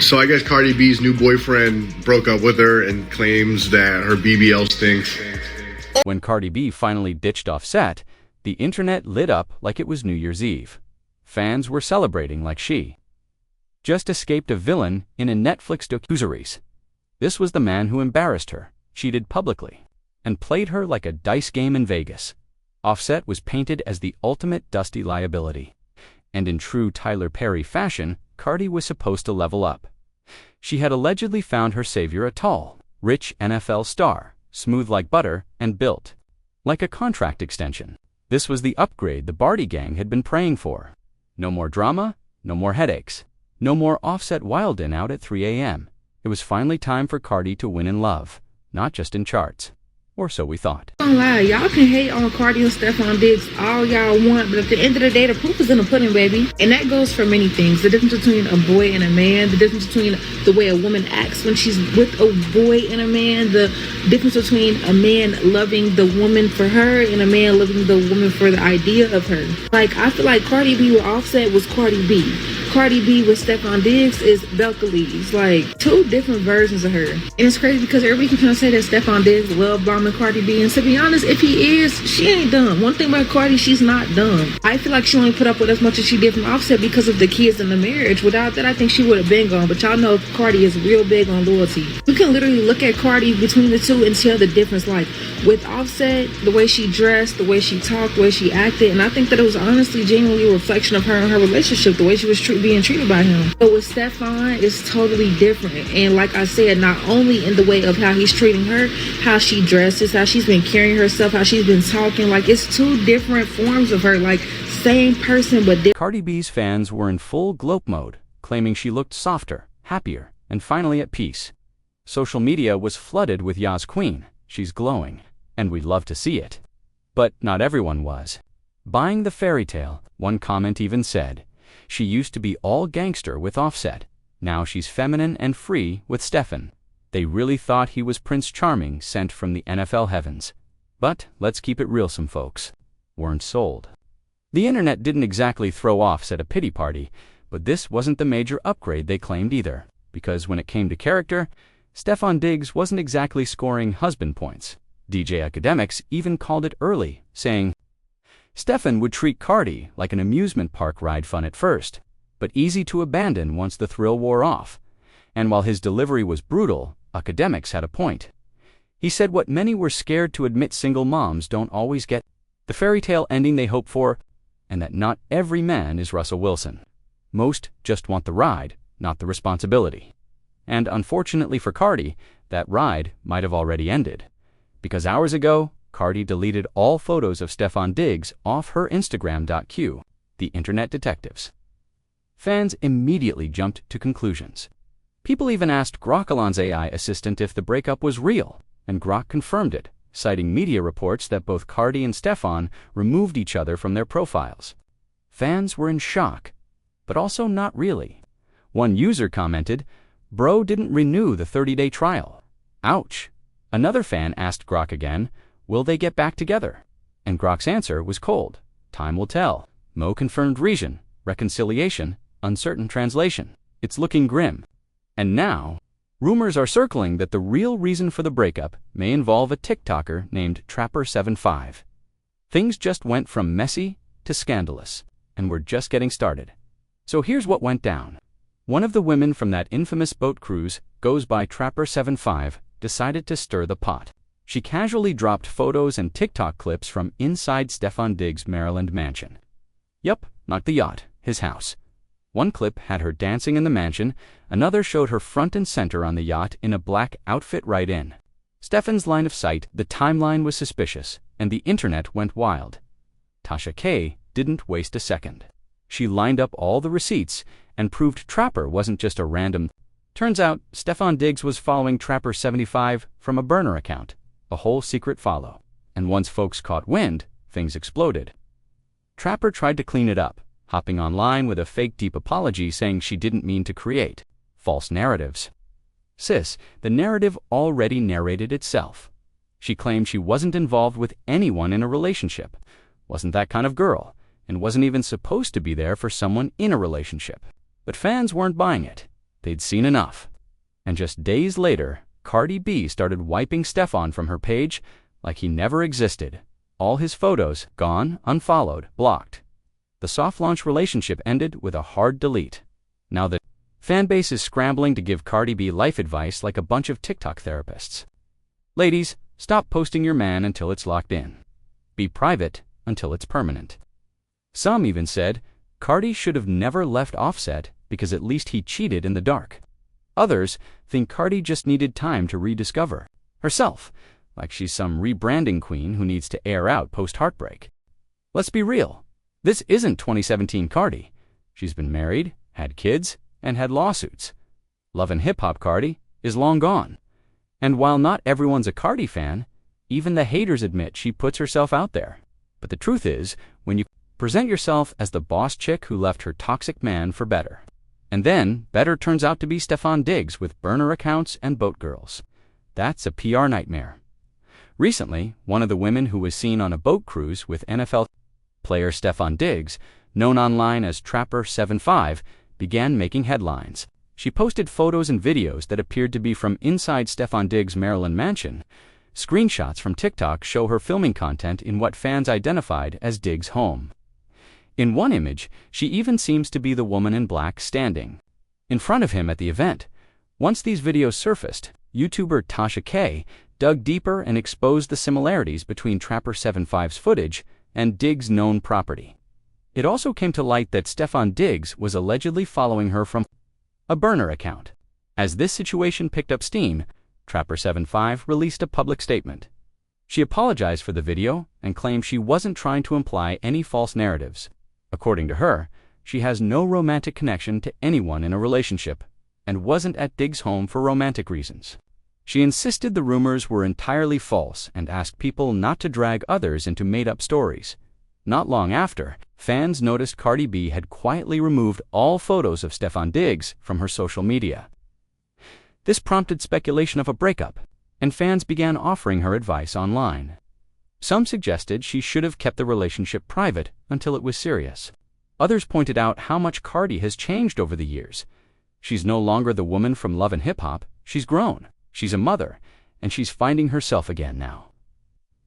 So I guess Cardi B's new boyfriend broke up with her and claims that her BBL stinks. When Cardi B finally ditched Offset, the internet lit up like it was New Year's Eve. Fans were celebrating like she just escaped a villain in a Netflix docuseries. This was the man who embarrassed her, cheated publicly, and played her like a dice game in Vegas. Offset was painted as the ultimate dusty liability. And in true Tyler Perry fashion, Cardi was supposed to level up. She had allegedly found her savior a tall, rich NFL star, smooth like butter, and built like a contract extension. This was the upgrade the Barty gang had been praying for. No more drama, no more headaches, no more Offset wildin' out at 3 a.m. It was finally time for Cardi to win in love, not just in charts. Or so we thought. Don't lie, y'all can hate on Cardi and Stefon Diggs all y'all want, but at the end of the day, the proof is in the pudding, baby. And that goes for many things. The difference between a boy and a man, the difference between the way a woman acts when she's with a boy and a man, the difference between a man loving the woman for her and a man loving the woman for the idea of her. Like, I feel like Cardi B with Offset was Cardi B. Cardi B with Stefon Diggs is Belcalis. Like, two different versions of her. And it's crazy because everybody keeps trying to say that Stefon Diggs love bombing Cardi B, and to be honest, if he is, she ain't dumb. One thing about Cardi, she's not dumb. I feel like she only put up with as much as she did from Offset because of the kids and the marriage. Without that, I think she would have been gone. But y'all know Cardi is real big on loyalty. You can literally look at Cardi between the two and tell the difference. Like with Offset, the way she dressed, the way she talked, the way she acted, and I think that it was honestly genuinely a reflection of her and her relationship, the way she was being treated by him. But with Stefon, it's totally different. And like I said, not only in the way of how he's treating her, how she dresses, how she's been carrying herself, how she's been talking. Like, it's two different forms of her. Like, same person, but different. Cardi B's fans were in full gloat mode, claiming she looked softer, happier, and finally at peace. Social media was flooded with Yas Queen. She's glowing, and we'd love to see it. But not everyone was. Buying the fairy tale, one comment even said, she used to be all gangster with Offset. Now she's feminine and free with Stefon. They really thought he was Prince Charming sent from the NFL heavens. But let's keep it real, some folks weren't sold. The internet didn't exactly throw Offset a pity party, but this wasn't the major upgrade they claimed either, because when it came to character, Stefon Diggs wasn't exactly scoring husband points. DJ Academics even called it early, saying, Stefon would treat Cardi like an amusement park ride fun at first, but easy to abandon once the thrill wore off. And while his delivery was brutal, Academics had a point. He said what many were scared to admit single moms don't always get, the fairy tale ending they hope for, and that not every man is Russell Wilson. Most just want the ride, not the responsibility. And unfortunately for Cardi, that ride might have already ended. Because hours ago, Cardi deleted all photos of Stefon Diggs off her Instagram.q, the internet detectives. Fans immediately jumped to conclusions. People even asked Grok AI assistant if the breakup was real, and Grok confirmed it, citing media reports that both Cardi and Stefon removed each other from their profiles. Fans were in shock, but also not really. One user commented, "Bro didn't renew the 30-day trial. Ouch." Another fan asked Grok again, "Will they get back together?" And Grok's answer was cold. "Time will tell. No confirmed reason. Reconciliation. Uncertain translation. It's looking grim." And now, rumors are circling that the real reason for the breakup may involve a TikToker named Trapper75. Things just went from messy to scandalous, and we're just getting started. So here's what went down. One of the women from that infamous boat cruise, goes by Trapper75, decided to stir the pot. She casually dropped photos and TikTok clips from inside Stefon Diggs' Maryland mansion. Yup, not the yacht, his house. One clip had her dancing in the mansion, another showed her front and center on the yacht in a black outfit right in Stefon's line of sight. The timeline was suspicious, and the internet went wild. Tasha K didn't waste a second. She lined up all the receipts and proved Trapper wasn't just a random. Turns out, Stefon Diggs was following Trapper75 from a burner account, a whole secret follow. And once folks caught wind, things exploded. Trapper tried to clean it up, hopping online with a fake deep apology saying she didn't mean to create false narratives. Sis, the narrative already narrated itself. She claimed she wasn't involved with anyone in a relationship, wasn't that kind of girl, and wasn't even supposed to be there for someone in a relationship. But fans weren't buying it. they'd seen enough. And just days later, Cardi B started wiping Stefon from her page like he never existed. All his photos gone, unfollowed, blocked. The soft-launch relationship ended with a hard delete. Now the fanbase is scrambling to give Cardi B life advice like a bunch of TikTok therapists. Ladies, stop posting your man until it's locked in. Be private until it's permanent. Some even said Cardi should have never left Offset because at least he cheated in the dark. Others think Cardi just needed time to rediscover herself, like she's some rebranding queen who needs to air out post-heartbreak. Let's be real. This isn't 2017 Cardi. She's been married, had kids, and had lawsuits. Love and Hip Hop Cardi is long gone. And while not everyone's a Cardi fan, even the haters admit she puts herself out there. But the truth is, when you present yourself as the boss chick who left her toxic man for better, and then better turns out to be Stefon Diggs with burner accounts and boat girls, that's a PR nightmare. Recently, one of the women who was seen on a boat cruise with NFL player Stefon Diggs, known online as Trapper75, began making headlines. She posted photos and videos that appeared to be from inside Stefon Diggs' Maryland mansion. Screenshots from TikTok show her filming content in what fans identified as Diggs' home. In one image, she even seems to be the woman in black standing in front of him at the event. Once these videos surfaced, YouTuber Tasha K dug deeper and exposed the similarities between Trapper75's footage and Diggs' known property. It also came to light that Stefon Diggs was allegedly following her from a burner account. As this situation picked up steam, Trapper75 released a public statement. She apologized for the video and claimed she wasn't trying to imply any false narratives. According to her, she has no romantic connection to anyone in a relationship and wasn't at Diggs' home for romantic reasons. She insisted the rumors were entirely false and asked people not to drag others into made-up stories. Not long after, fans noticed Cardi B had quietly removed all photos of Stefon Diggs from her social media. This prompted speculation of a breakup, and fans began offering her advice online. Some suggested she should have kept the relationship private until it was serious. Others pointed out how much Cardi has changed over the years. She's no longer the woman from Love and Hip Hop. She's grown, she's a mother, and she's finding herself again now.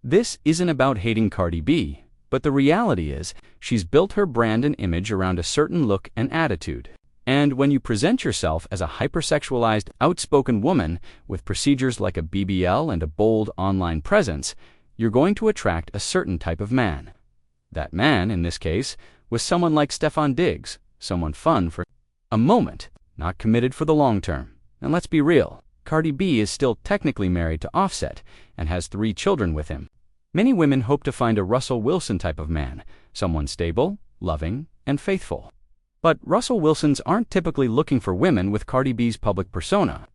This isn't about hating Cardi B, but the reality is she's built her brand and image around a certain look and attitude. And when you present yourself as a hypersexualized, outspoken woman with procedures like a BBL and a bold online presence, you're going to attract a certain type of man. That man, in this case, was someone like Stefon Diggs, someone fun for a moment, not committed for the long term. And let's be real, Cardi B is still technically married to Offset and has 3 children with him. Many women hope to find a Russell Wilson type of man, someone stable, loving, and faithful. But Russell Wilsons aren't typically looking for women with Cardi B's public persona.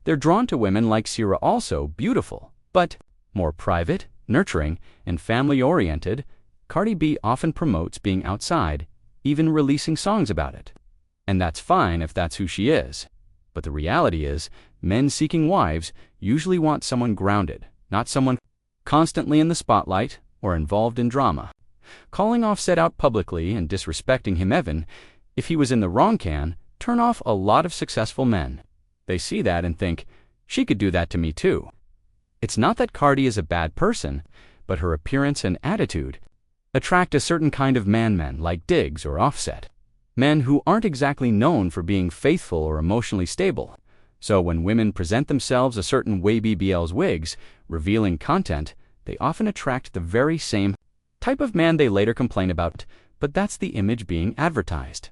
They're drawn to women like Sierra, also beautiful, but more private, nurturing, and family-oriented. Cardi B often promotes being outside, even releasing songs about it. And that's fine if that's who she is. But the reality is, men seeking wives usually want someone grounded, not someone constantly in the spotlight or involved in drama. Calling Offset out publicly and disrespecting him, if he was in the wrong, can turn off a lot of successful men. They see that and think, she could do that to me too. It's not that Cardi is a bad person, but her appearance and attitude attract a certain kind of men like Diggs or Offset. Men who aren't exactly known for being faithful or emotionally stable. So when women present themselves a certain way, BBL's wigs, revealing content, they often attract the very same type of man they later complain about, but that's the image being advertised.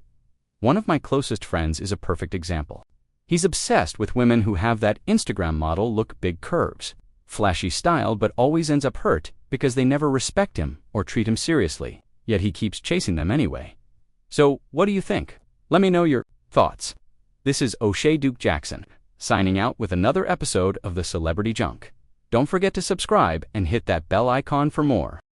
One of my closest friends is a perfect example. He's obsessed with women who have that Instagram model look, big curves, flashy style, but always ends up hurt because they never respect him or treat him seriously, yet he keeps chasing them anyway. So, what do you think? Let me know your thoughts. This is O'Shea Duke Jackson, signing out with another episode of the Celebrity Junk. Don't forget to subscribe and hit that bell icon for more.